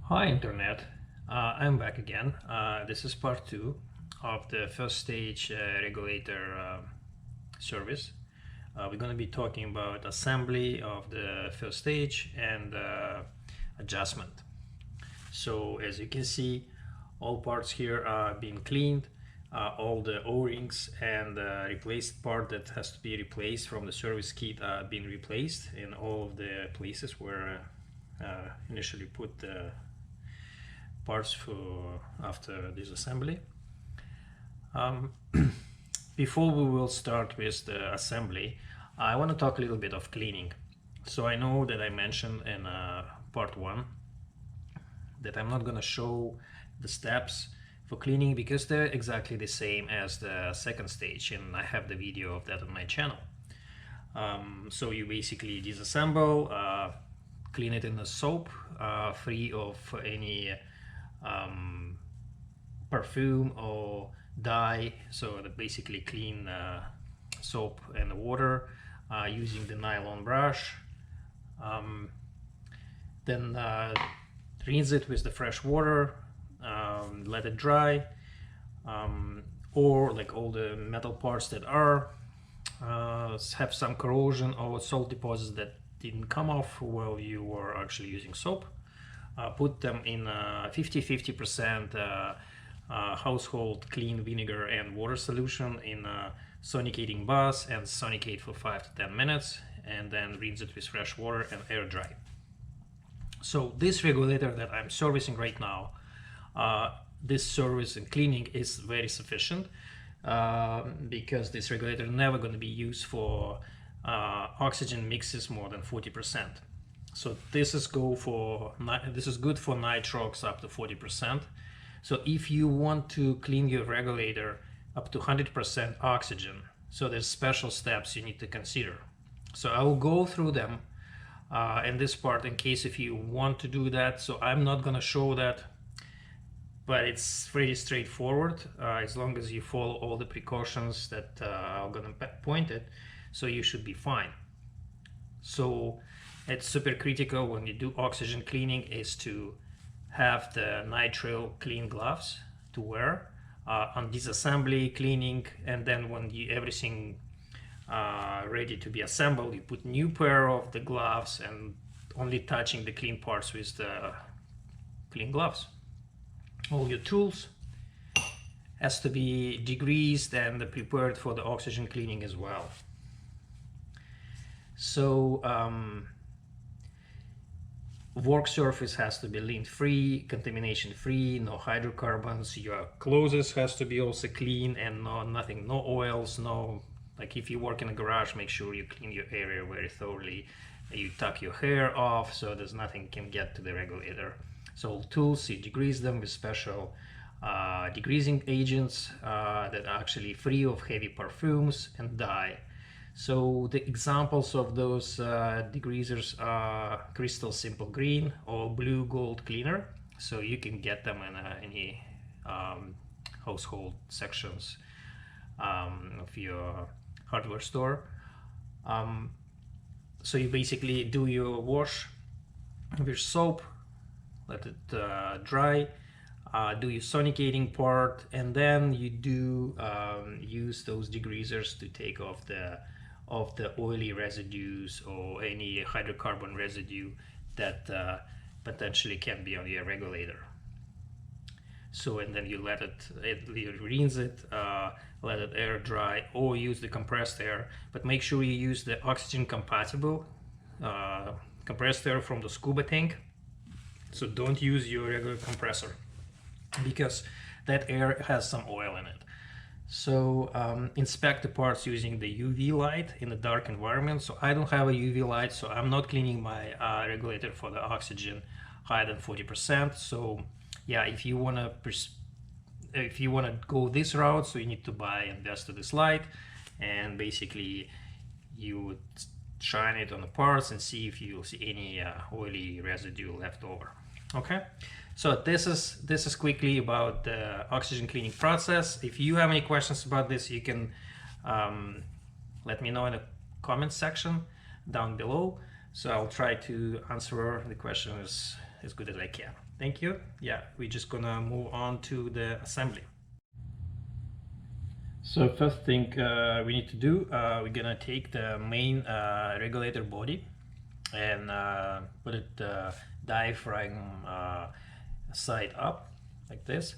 Hi Internet, I'm back again. This is part 2 of the first stage regulator service. We're going to be talking about assembly of the first stage and adjustment. So as you can see, all parts here are being cleaned, all the O-rings and replaced part that has to be replaced from the service kit are being replaced in all of the places where initially put the parts for after disassembly. Before we will start with the assembly, I want to talk a little bit of cleaning. So I know that I mentioned in part 1 that I'm not going to show the steps for cleaning because they're exactly the same as the second stage, and I have the video of that on my channel. So you basically disassemble, clean it in the soap, free of any perfume or dye, so that basically clean soap and water using the nylon brush. Then rinse it with the fresh water, let it dry, or like all the metal parts that are have some corrosion or salt deposits that didn't come off while you were actually using soap. Put them in 50-50% household clean vinegar and water solution in sonicating bath and sonicate for 5 to 10 minutes, and then rinse it with fresh water and air dry. So this regulator that I'm servicing right now, this service and cleaning is very sufficient because this regulator is never going to be used for oxygen mixes more than 40%. So this is good for nitrox up to 40%. So if you want to clean your regulator up to 100% oxygen, so there's special steps you need to consider. So I will go through them in this part in case if you want to do that. So I'm not going to show that, but it's pretty straightforward as long as you follow all the precautions that I'm going to point it. So you should be fine. So it's super critical when you do oxygen cleaning is to have the nitrile clean gloves to wear on disassembly cleaning, and then when everything ready to be assembled, you put new pair of the gloves and only touching the clean parts with the clean gloves. All your tools has to be degreased and prepared for the oxygen cleaning as well. So work surface has to be lint free, contamination free, no hydrocarbons. Your clothes has to be also clean and no oils, no, like if you work in a garage, make sure you clean your area very thoroughly. You tuck your hair off so there's nothing can get to the regulator. So all tools, you degrease them with special degreasing agents that are actually free of heavy perfumes and dye. So the examples of those degreasers are Crystal Simple Green or Blue Gold Cleaner. So you can get them in any household sections of your hardware store. So you basically do your wash with soap, let it dry, do your sonicating part, and then you do use those degreasers to take off the oily residues or any hydrocarbon residue that potentially can be on your regulator. So and then you let you rinse it, let it air dry, or use the compressed air, but make sure you use the oxygen compatible compressed air from the Scuba tank. So don't use your regular compressor because that air has some oil in it. So inspect the parts using the UV light in a dark environment. So I don't have a UV light, so I'm not cleaning my regulator for the oxygen higher than 40%. So yeah, if you wanna go this route, so you need to buy and invest to this light, and basically you would shine it on the parts and see if you see any oily residue left over. Okay. So this is quickly about the oxygen cleaning process. If you have any questions about this, you can let me know in the comments section down below. So I'll try to answer the questions as good as I can. Thank you. Yeah, we're just gonna move on to the assembly. So first thing we need to do, we're gonna take the main regulator body and put it diaphragm side up like this,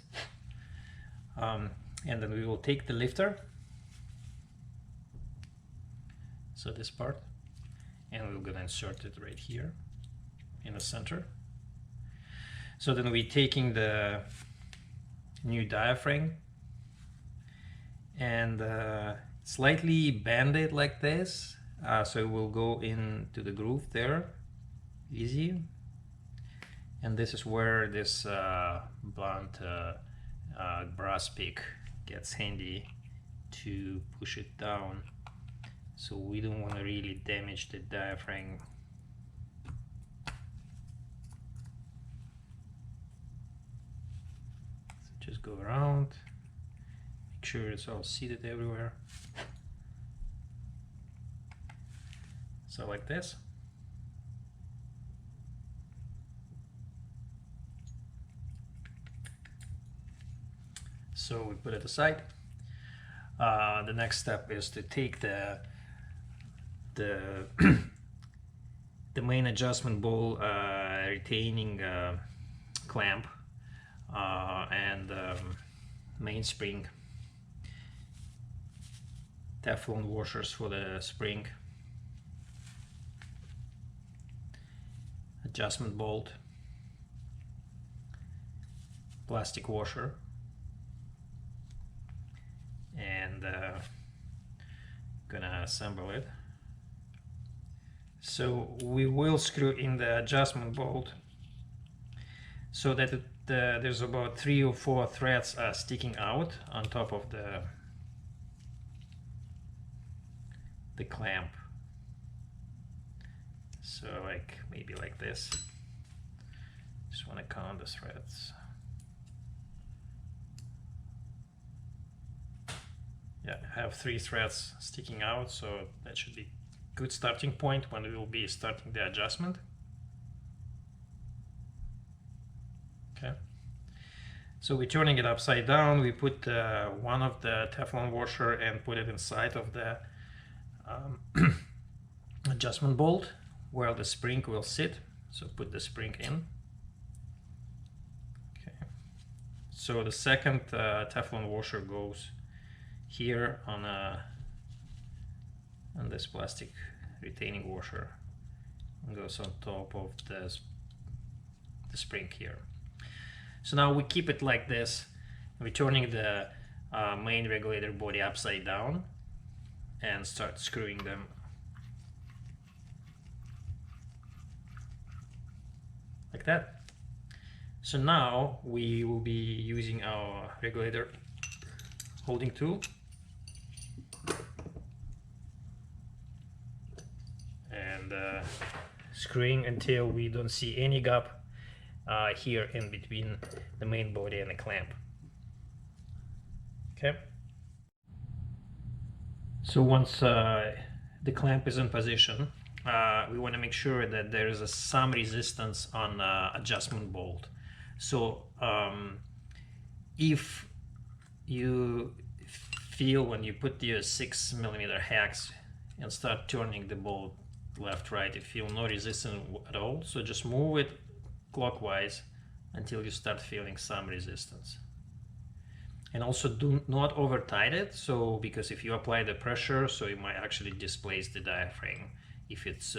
and then we will take the lifter, so this part, and we're gonna insert it right here in the center. So then we're taking the new diaphragm and slightly bend it like this, so it will go into the groove there, easy. And this is where this blunt brass pick gets handy to push it down, so we don't want to really damage the diaphragm. So just go around, make sure it's all seated everywhere. So like this. So we put it aside. The next step is to take the main adjustment ball retaining clamp and main spring, Teflon washers for the spring, adjustment bolt, plastic washer, and gonna assemble it. So we will screw in the adjustment bolt so that there's about 3 or 4 threads sticking out on top of the clamp. So like maybe like this. Just want to count the threads. Yeah, I have 3 threads sticking out, so that should be a good starting point when we will be starting the adjustment. Okay, so we're turning it upside down. We put one of the Teflon washer and put it inside of the adjustment bolt where the spring will sit. So put the spring in. Okay, so the second Teflon washer goes here on this plastic retaining washer and goes on top of the spring here. So now we keep it like this. We're turning the main regulator body upside down and start screwing them. Like that. So now we will be using our regulator holding tool and screwing until we don't see any gap here in between the main body and the clamp. Okay. So once the clamp is in position, we want to make sure that there is some resistance on adjustment bolt. So if you feel when you put your 6mm hex and start turning the bolt left, right, you feel no resistance at all, so just move it clockwise until you start feeling some resistance. And also do not over tight it, so because if you apply the pressure, so you might actually displace the diaphragm if it's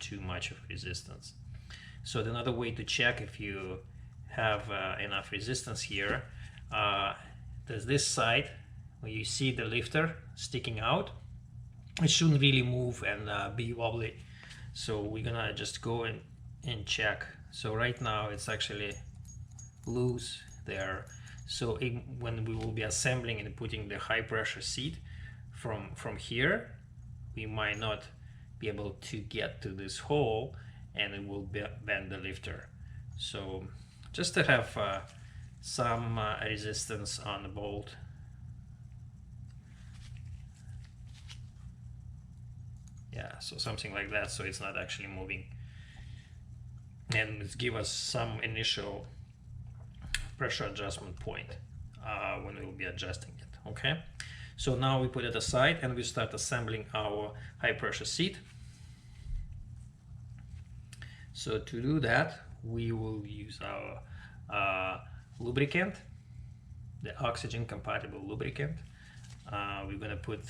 too much of resistance. So another way to check if you have enough resistance here, there's this side where you see the lifter sticking out. It shouldn't really move and be wobbly, so we're gonna just go and check. So right now it's actually loose there, so when we will be assembling and putting the high pressure seat from here, we might not be able to get to this hole and it will bend the lifter. So just to have some resistance on the bolt. Yeah, so something like that, so it's not actually moving. and it gives us some initial pressure adjustment point when we will be adjusting it. Okay, so now we put it aside and we start assembling our high pressure seat. So to do that, we will use our lubricant, the oxygen compatible lubricant. We're gonna put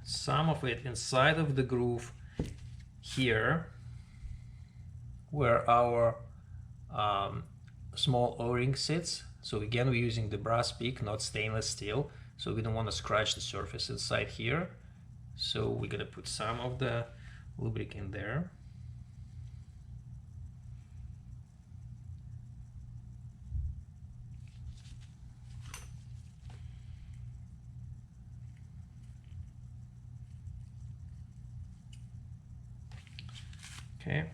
some of it inside of the groove here where our small O-ring sits. So again, we're using the brass peak, not stainless steel, so we don't want to scratch the surface inside here. So we're gonna put some of the lubricant there. Okay,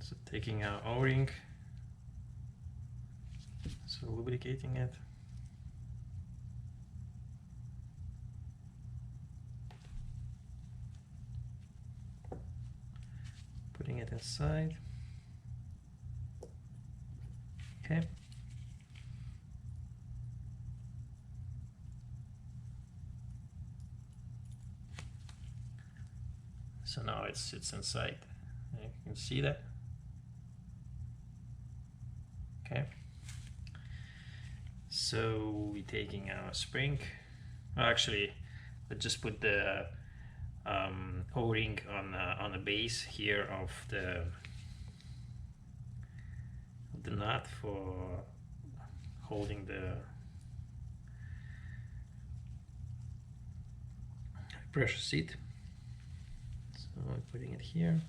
so taking our O-ring, so lubricating it. Putting it inside. Okay. So now it sits inside. You can see that. Okay. So we're taking our spring. Actually, let's just put the O-ring on the base here of the nut for holding the pressure seat. So I'm putting it here.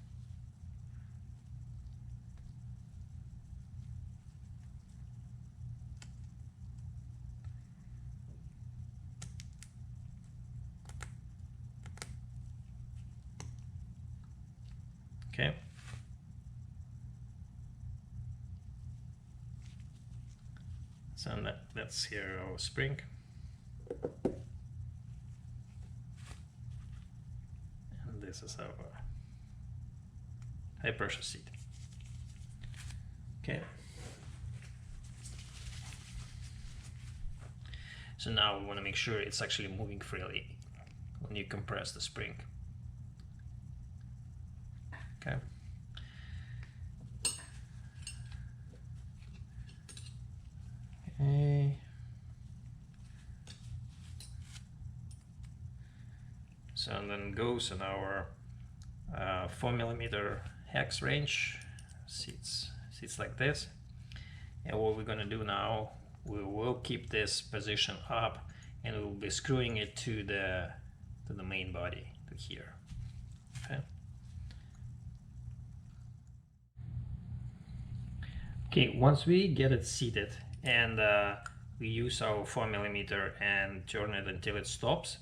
Okay. So that's here our spring. And this is our high pressure seat. Okay. So now we want to make sure it's actually moving freely when you compress the spring. Okay. Okay. So and then goes in our 4mm hex range, sits like this. And what we're gonna do now, we will keep this position up and we'll be screwing it to the main body, to here. Okay. Okay, once we get it seated and we use our 4mm and turn it until it stops.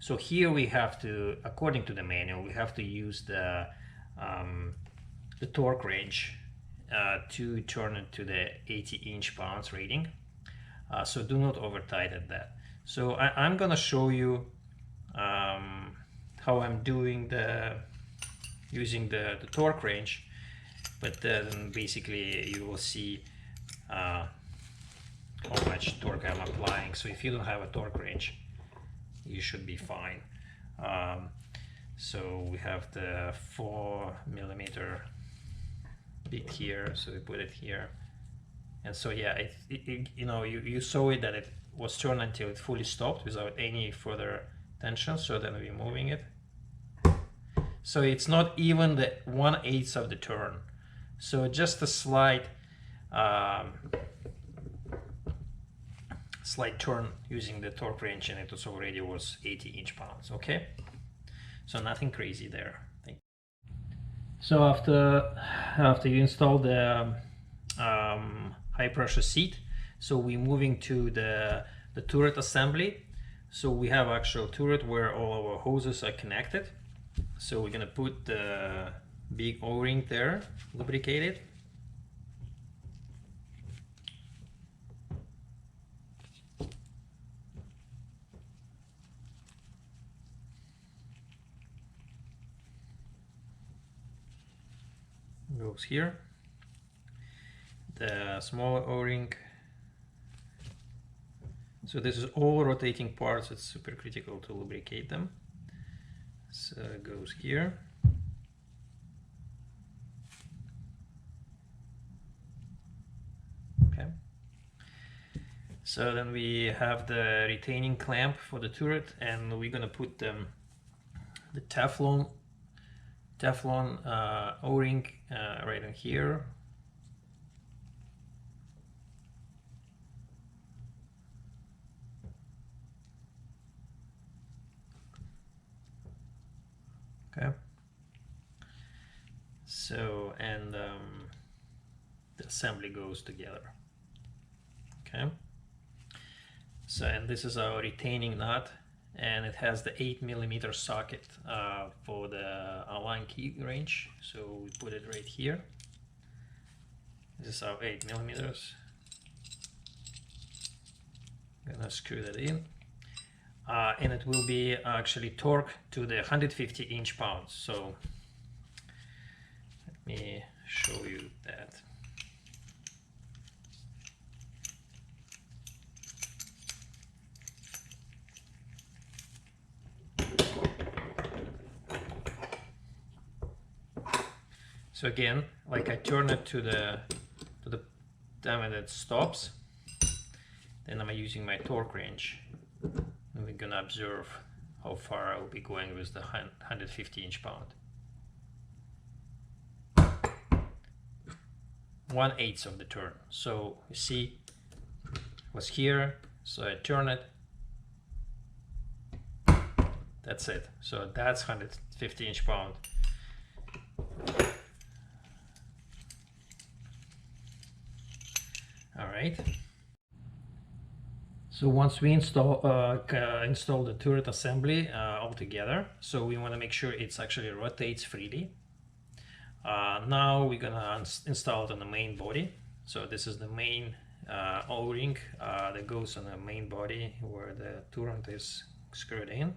So here we have to, according to the manual, we have to use the torque range to turn it to the 80 inch-pounds rating. So do not over tighten that. So I'm gonna show you how I'm doing using the torque range, but then basically you will see how much torque I'm applying. So if you don't have a torque range, you should be fine. So we have the 4mm bit here, so we put it here. And so yeah, you know, you saw it that it was turned until it fully stopped without any further tension. So then we're moving it. So it's not even the 1/8 of the turn. So just a slight turn using the torque range, and it was already 80 inch-pounds. Okay, so nothing crazy there. Thank you. So after you install the high pressure seat, so we're moving to the turret assembly. So we have actual turret where all our hoses are connected. So we're gonna put the big O-ring there, lubricated. goes here. The smaller O-ring. So this is all rotating parts. It's super critical to lubricate them. So it goes here. Okay. So then we have the retaining clamp for the turret, and we're gonna put the Teflon O-ring right in here. Okay. So, and the assembly goes together. Okay. So, and this is our retaining nut, and it has the 8mm socket for the align key range. So we put it right here. This is our 8mm. Gonna screw that in. And it will be actually torqued to the 150 inch-pounds. So let me show you that. So again, like I turn it to the time when it stops, then I'm using my torque range. And we're gonna observe how far I will be going with the 150 inch-pound. 1/8 of the turn. So you see, it was here, so I turn it. That's it. So that's 150 inch-pound. All right. So once we install the turret assembly all together, so we want to make sure it's actually rotates freely. Now we're gonna install it on the main body. So this is the main O-ring that goes on the main body where the turret is screwed in.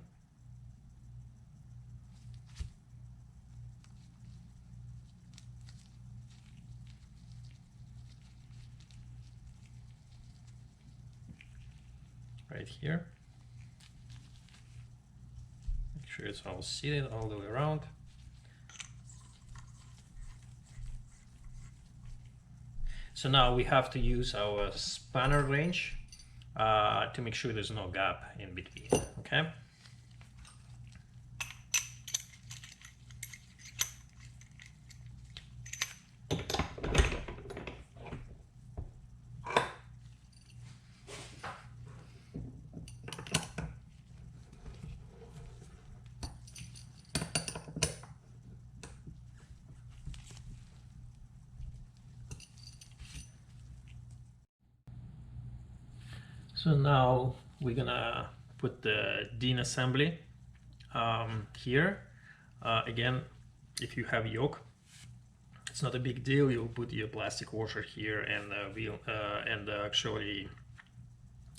Right here. Make sure it's all seated all the way around. So now we have to use our spanner wrench to make sure there's no gap in between, okay? So now we're gonna put the DIN assembly here. Again, if you have yoke, it's not a big deal. You'll put your plastic washer here and actually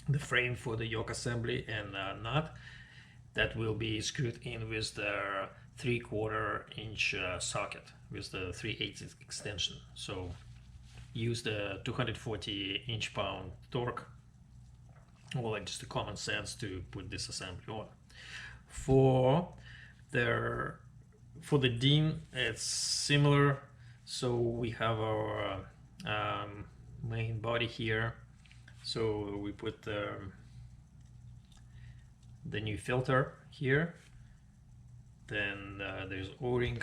the frame for the yoke assembly and nut that will be screwed in with the 3/4 inch socket with the 3/8 extension. So use the 240 inch-pound torque, or like just a common sense, to put this assembly on. For the DIN, it's similar. So we have our main body here. So we put the new filter here. Then there's O-ring.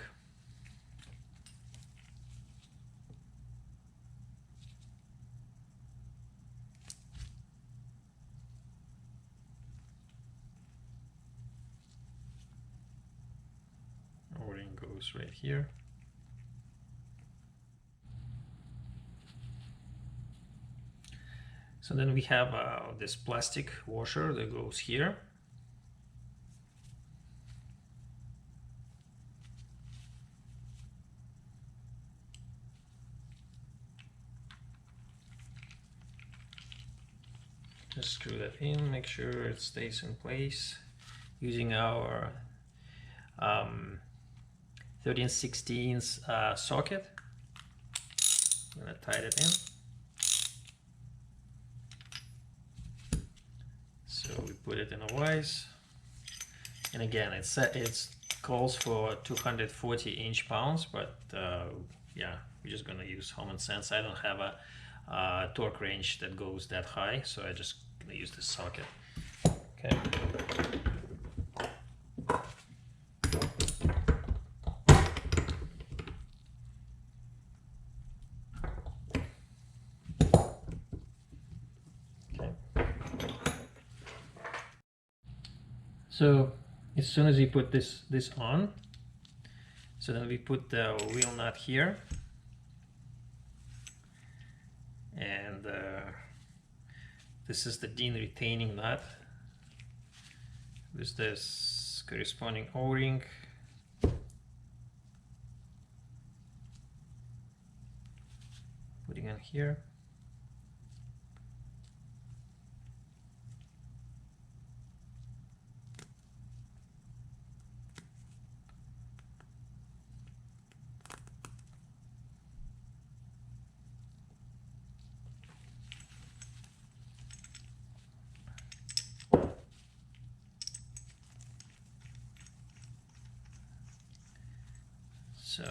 O-ring goes right here. So then we have this plastic washer that goes here. Just screw that in, make sure it stays in place using our 13/16 socket. I'm gonna tie it in. So we put it in a vise, and again it calls for 240 inch-pounds, but yeah, we're just gonna use common sense. I don't have a torque range that goes that high, so I just gonna use this socket. Okay. So as soon as we put this on, so then we put the wheel nut here, and this is the DIN retaining nut with this corresponding O-ring. Putting on here. So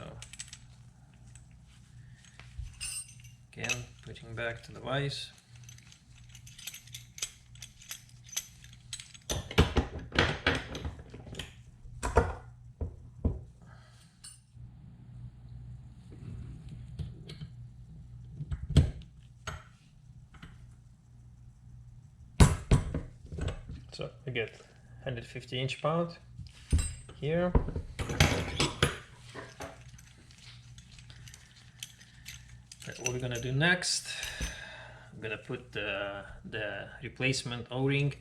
again, putting back to the vise. So I get 150 inch-pound here. What we're gonna do next, I'm gonna put the replacement O-ring.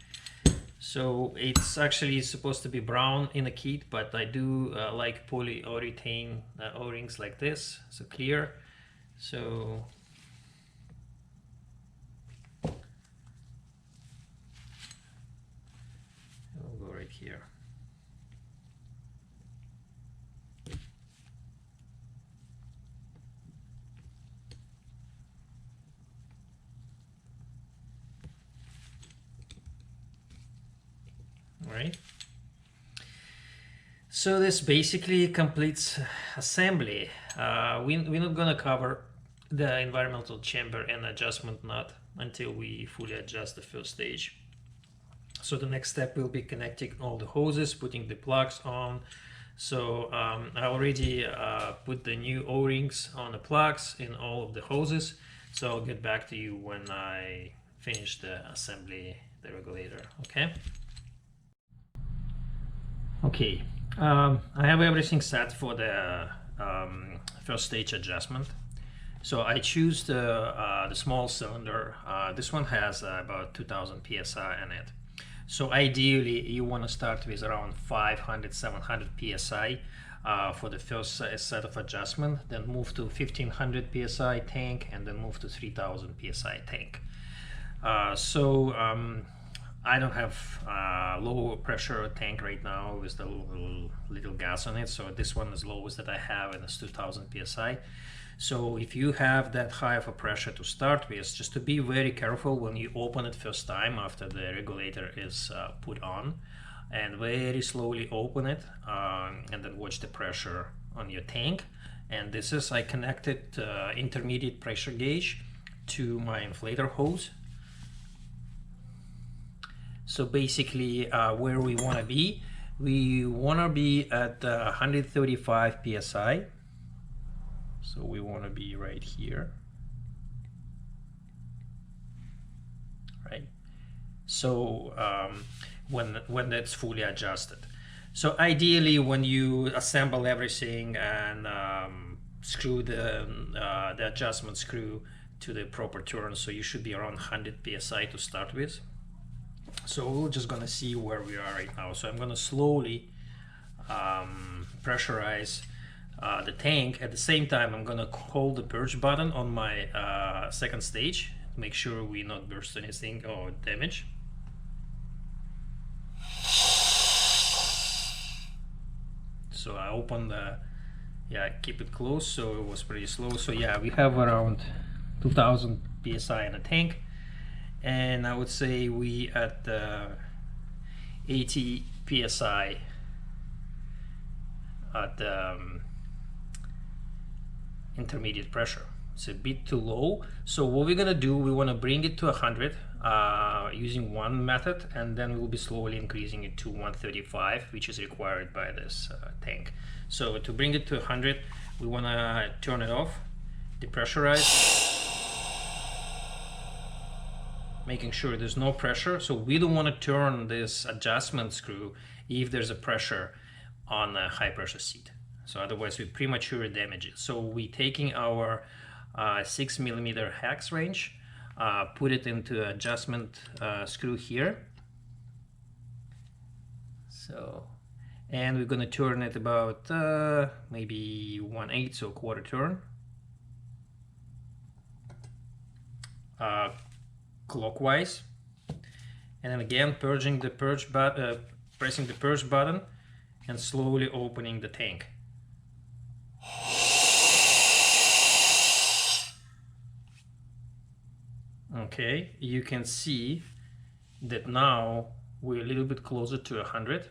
So it's actually supposed to be brown in the kit, but I do like polyurethane O-rings like this, so clear. So I'll go right here. Right. So this basically completes assembly. We're not gonna cover the environmental chamber and adjustment nut until we fully adjust the first stage. So the next step will be connecting all the hoses, putting the plugs on. So I already put the new O-rings on the plugs in all of the hoses. So I'll get back to you when I finish the assembly, the regulator, okay? Okay, I have everything set for the first stage adjustment. So I choose the small cylinder. This one has about 2000 psi in it. So ideally you want to start with around 500-700 psi for the first set of adjustment, then move to 1500 psi tank, and then move to 3000 psi tank. I don't have a low pressure tank right now with the little gas on it, so this one is lowest that I have, and it's 2000 psi. So if you have that high of a pressure to start with, just to be very careful when you open it first time after the regulator is put on, and very slowly open it, and then watch the pressure on your tank. And this is, I connected intermediate pressure gauge to my inflator hose. So basically where we want to be at 135 psi. So we want to be right here, right? So when that's fully adjusted. So ideally when you assemble everything and screw the adjustment screw to the proper turn, so you should be around 100 psi to start with. So we're just gonna see where we are right now. So I'm gonna slowly pressurize the tank. At the same time, I'm gonna hold the purge button on my second stage to make sure we not burst anything or damage. So I open the yeah, keep it close, so it was pretty slow. So yeah, we have around 2000 psi in the tank, and I would say we at 80 psi at intermediate pressure. It's a bit too low. So what we're gonna do, we want to bring it to 100 using one method, and then we'll be slowly increasing it to 135, which is required by this tank. So to bring it to 100, we want to turn it off, depressurize, making sure there's no pressure. So we don't want to turn this adjustment screw if there's a pressure on a high pressure seat. So otherwise we premature damage it. So we're taking our 6mm hex range, put it into adjustment screw here. So, and we're gonna turn it about maybe 1/8, so a quarter turn. Clockwise, and then again purging the purge button, pressing the purge button, and slowly opening the tank. Okay, you can see that now we're a little bit closer to 100,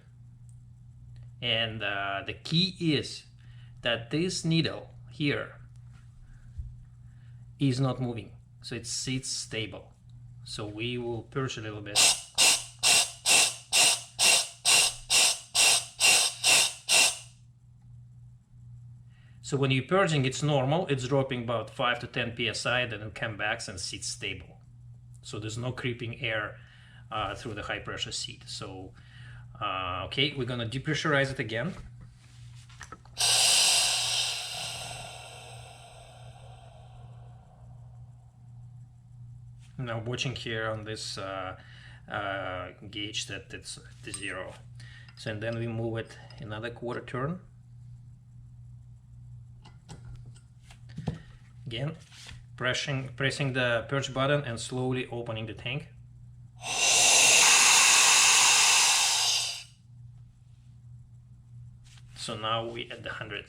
and the key is that this needle here is not moving, so it sits stable. So we will purge a little bit. So when you're purging, it's normal, it's dropping about 5 to 10 psi, then it comes back and sits stable. So there's no creeping air through the high pressure seat. So okay, we're gonna depressurize it again. Now watching here on this gauge that it's at 0. So and then we move it another quarter turn. Again, pressing the purge button and slowly opening the tank. So now we at the 100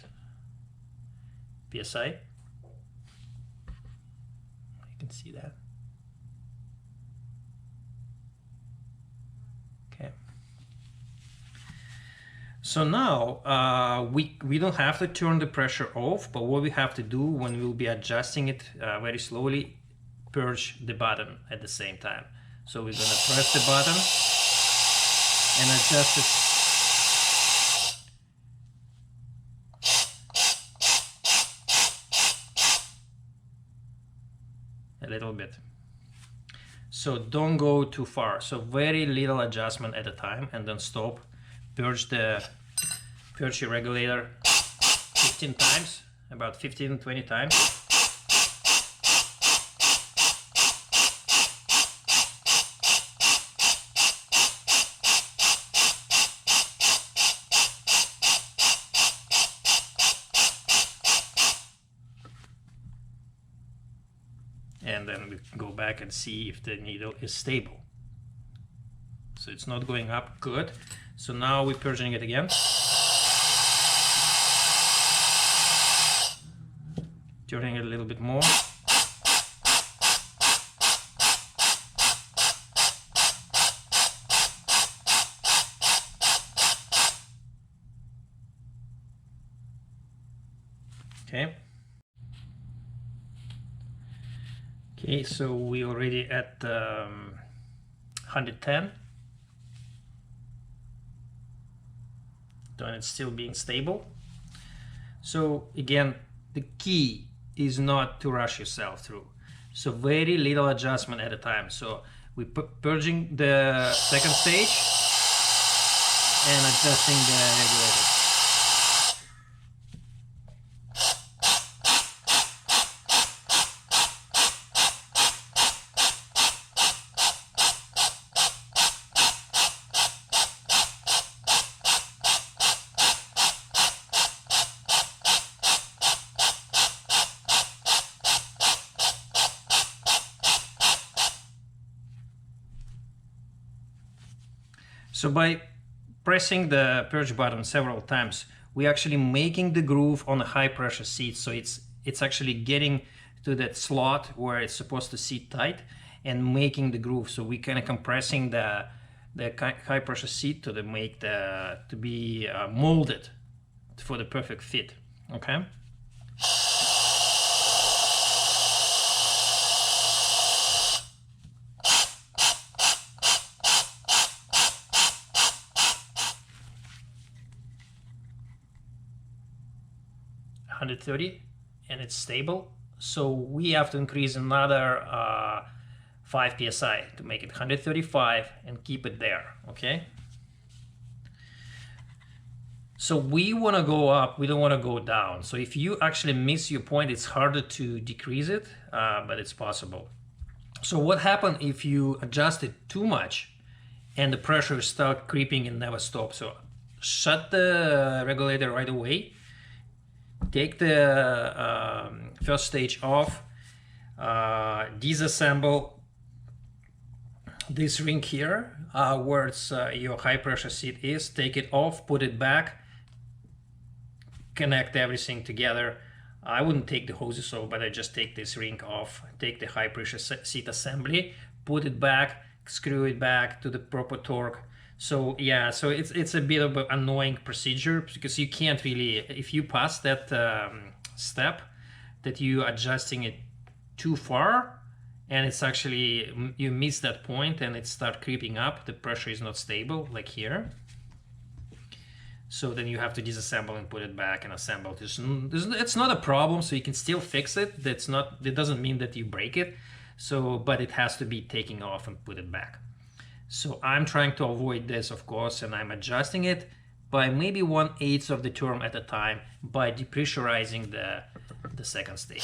psi. You can see that. Okay. So now we don't have to turn the pressure off, but what we have to do when we'll be adjusting it very slowly, purge the button at the same time. So we're gonna press the button and adjust it. A little bit. So don't go too far. So very little adjustment at a time, and then stop. Purge your regulator 15 times, about 15-20 times. And then we go back and see if the needle is stable. So it's not going up, good. So now we're purging it again. Turning it a little bit more. Okay. Okay, so we already at 110. And it's still being stable. So again, the key is not to rush yourself through. So very little adjustment at a time. So we're purging the second stage and adjusting the regulator. So by pressing the purge button several times, we're actually making the groove on a high pressure seat. So it's actually getting to that slot where it's supposed to sit tight and making the groove. So we kind of compressing the high pressure seat to be molded for the perfect fit. Okay. $130 and it's stable. So we have to increase another 5 psi to make it 135 and keep it there. Okay. So we want to go up, we don't want to go down. So if you actually miss your point, it's harder to decrease it, but it's possible. So what happens if you adjust it too much and the pressure start creeping and never stop? So shut the regulator right away. Take the first stage off, disassemble this ring here where your high pressure seat is. Take it off, put it back, connect everything together. I wouldn't take the hoses off, but I just take this ring off, take the high pressure seat assembly, put it back, screw it back to the proper torque. So yeah, so it's a bit of an annoying procedure because you can't really, if you pass that step, that you adjusting it too far, and it's actually, you miss that point and it start creeping up, the pressure is not stable, like here. So then you have to disassemble and put it back and assemble. It's not a problem, so you can still fix it. That doesn't mean that you break it. So, but it has to be taken off and put it back. So I'm trying to avoid this, of course, and I'm adjusting it by maybe 1/8 of the turn at a time by depressurizing the second stage.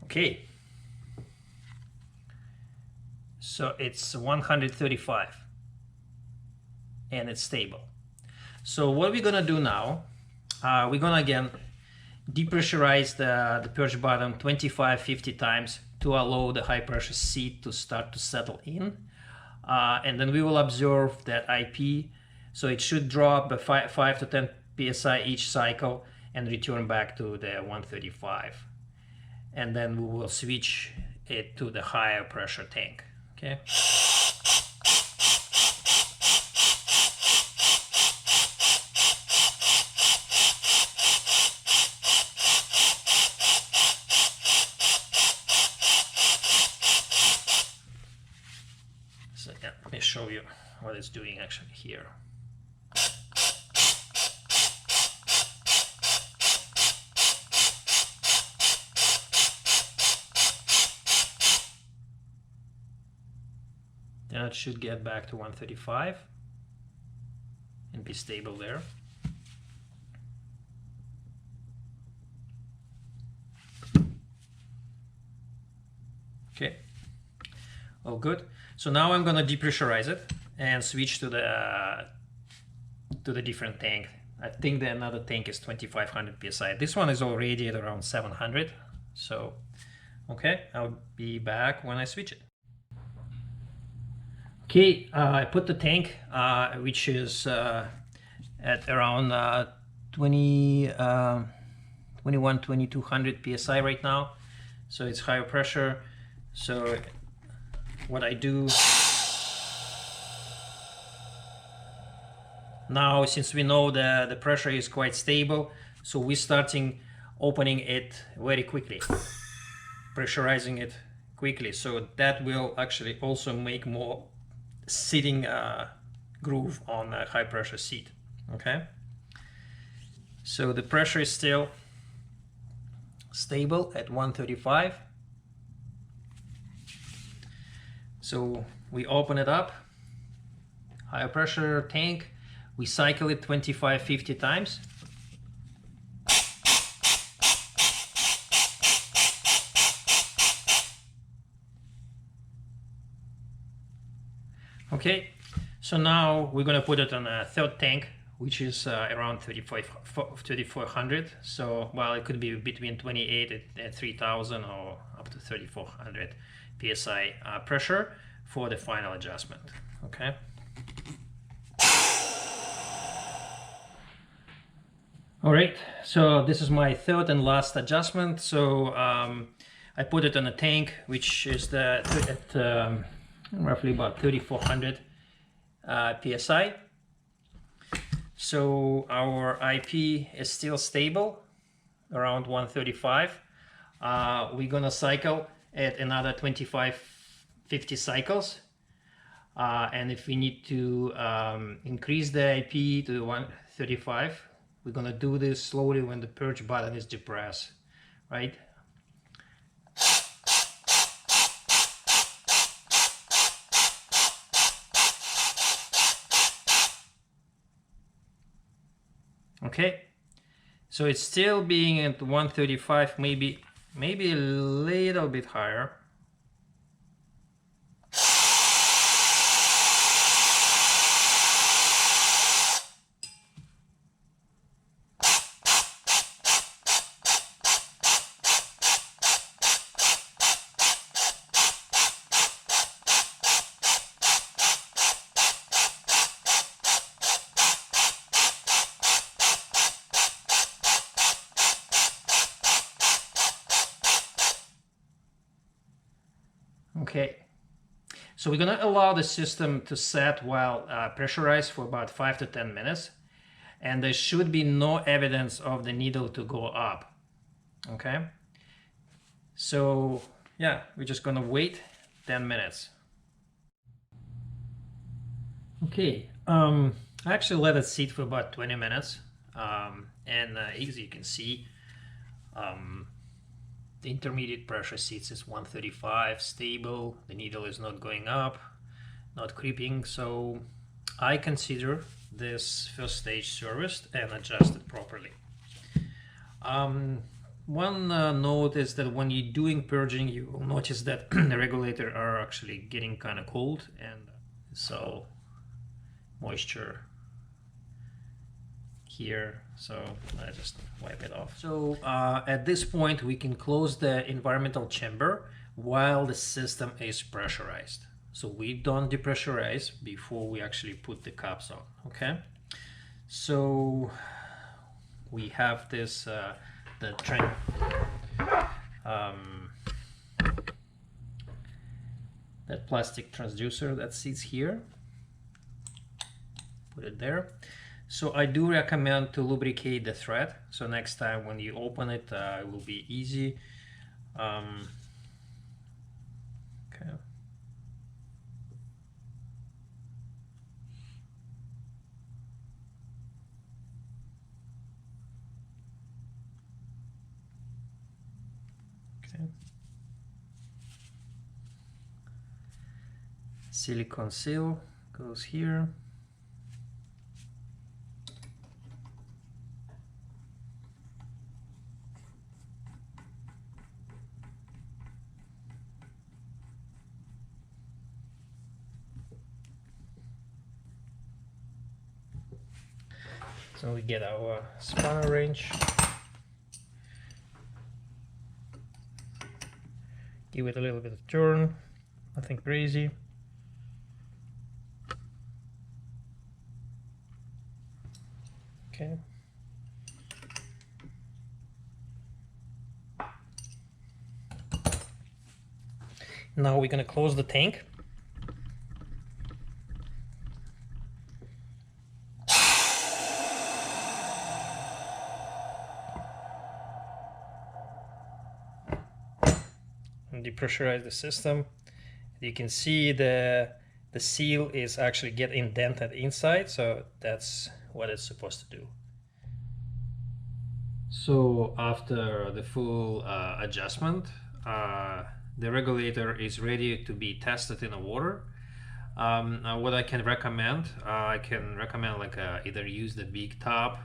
Okay, so it's 135 and it's stable. So what we're gonna do now, we're gonna again depressurize the purge bottom 25-50 times to allow the high pressure seat to start to settle in, and then we will observe that IP. So it should drop by 5 to 10 psi each cycle and return back to the 135. And then we will switch it to the higher pressure tank. Okay. So yeah, let me show you what it's doing actually here. Then it should get back to 135 and be stable there. Okay, all good. So now I'm gonna depressurize it and switch to the different tank. I think the another tank is 2500 psi. This one is already at around 700. So, okay, I'll be back when I switch it. Okay, I put the tank, which is at around 2200 psi right now. So it's higher pressure. So what I do now, since we know the pressure is quite stable, so we're starting opening it very quickly, pressurizing it quickly. So that will actually also make more sitting groove on a high pressure seat. Okay, so the pressure is still stable at 135. So we open it up, higher pressure tank. We cycle it 25-50 times. Okay, so now we're gonna put it on a third tank, which is around 3,400. So, well, it could be between 28 and 3,000 or up to 3,400 psi pressure for the final adjustment. Okay. All right, so this is my third and last adjustment. So I put it on a tank, which is at roughly about 3,400 psi. So our IP is still stable, around 135. We're gonna cycle at another 25-50 cycles. And if we need to increase the IP to 135, we're gonna do this slowly when the purge button is depressed, right? Okay, so it's still being at 135, maybe a little bit higher. Okay, so we're gonna allow the system to set while pressurized for about 5 to 10 minutes, and there should be no evidence of the needle to go up. Okay, so yeah, we're just gonna wait 10 minutes. Okay, I actually let it sit for about 20 minutes, and as you can see, the intermediate pressure sits at 135, stable. The needle is not going up, not creeping. So I consider this first stage serviced and adjusted properly. One note is that when you're doing purging, you will notice that the regulator are actually getting kind of cold, and so moisture here, so I just wipe it off. So at this point we can close the environmental chamber while the system is pressurized. So we don't depressurize before we actually put the caps on. Okay, so we have this that plastic transducer that sits here. Put it there. So I do recommend to lubricate the thread, so next time when you open it, it will be easy. Okay. Okay. Silicone seal goes here. So we get our spanner wrench, give it a little bit of turn, nothing crazy. Okay. Now we're gonna close the tank. Depressurize the system. You can see the seal is actually get indented inside, so that's what it's supposed to do. So after the full adjustment, the regulator is ready to be tested in the water. What I can recommend, like either use the big tub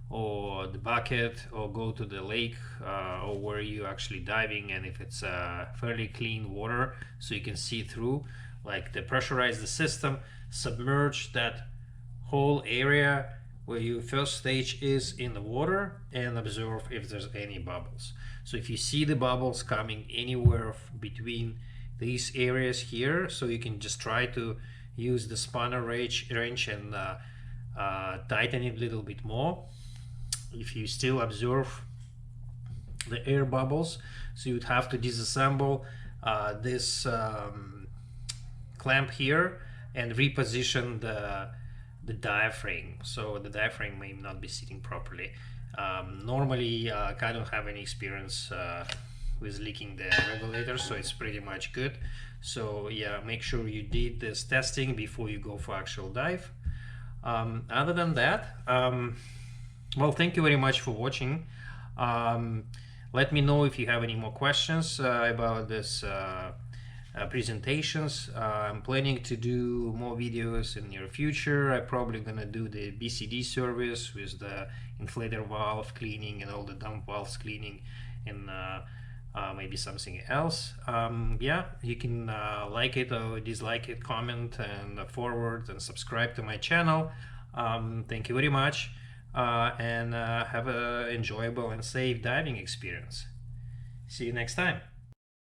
or the bucket, or go to the lake or where you actually diving, and if it's fairly clean water so you can see through, like pressurize the system, submerge that whole area where your first stage is in the water, and observe if there's any bubbles. So if you see the bubbles coming anywhere between these areas here, so you can just try to use the spanner wrench and tighten it a little bit more. If you still observe the air bubbles, so you'd have to disassemble this clamp here and reposition the diaphragm, so the diaphragm may not be sitting properly. Normally I don't have any experience with leaking the regulator, so it's pretty much good. So yeah, make sure you did this testing before you go for actual dive. Other than that, well, thank you very much for watching. Let me know if you have any more questions about this presentations. I'm planning to do more videos in the near future. I'm probably gonna do the BCD service with the inflator valve cleaning and all the dump valves cleaning, and maybe something else. Yeah, you can like it or dislike it, comment and forward and subscribe to my channel. Thank you very much, and have an enjoyable and safe diving experience. See you next time.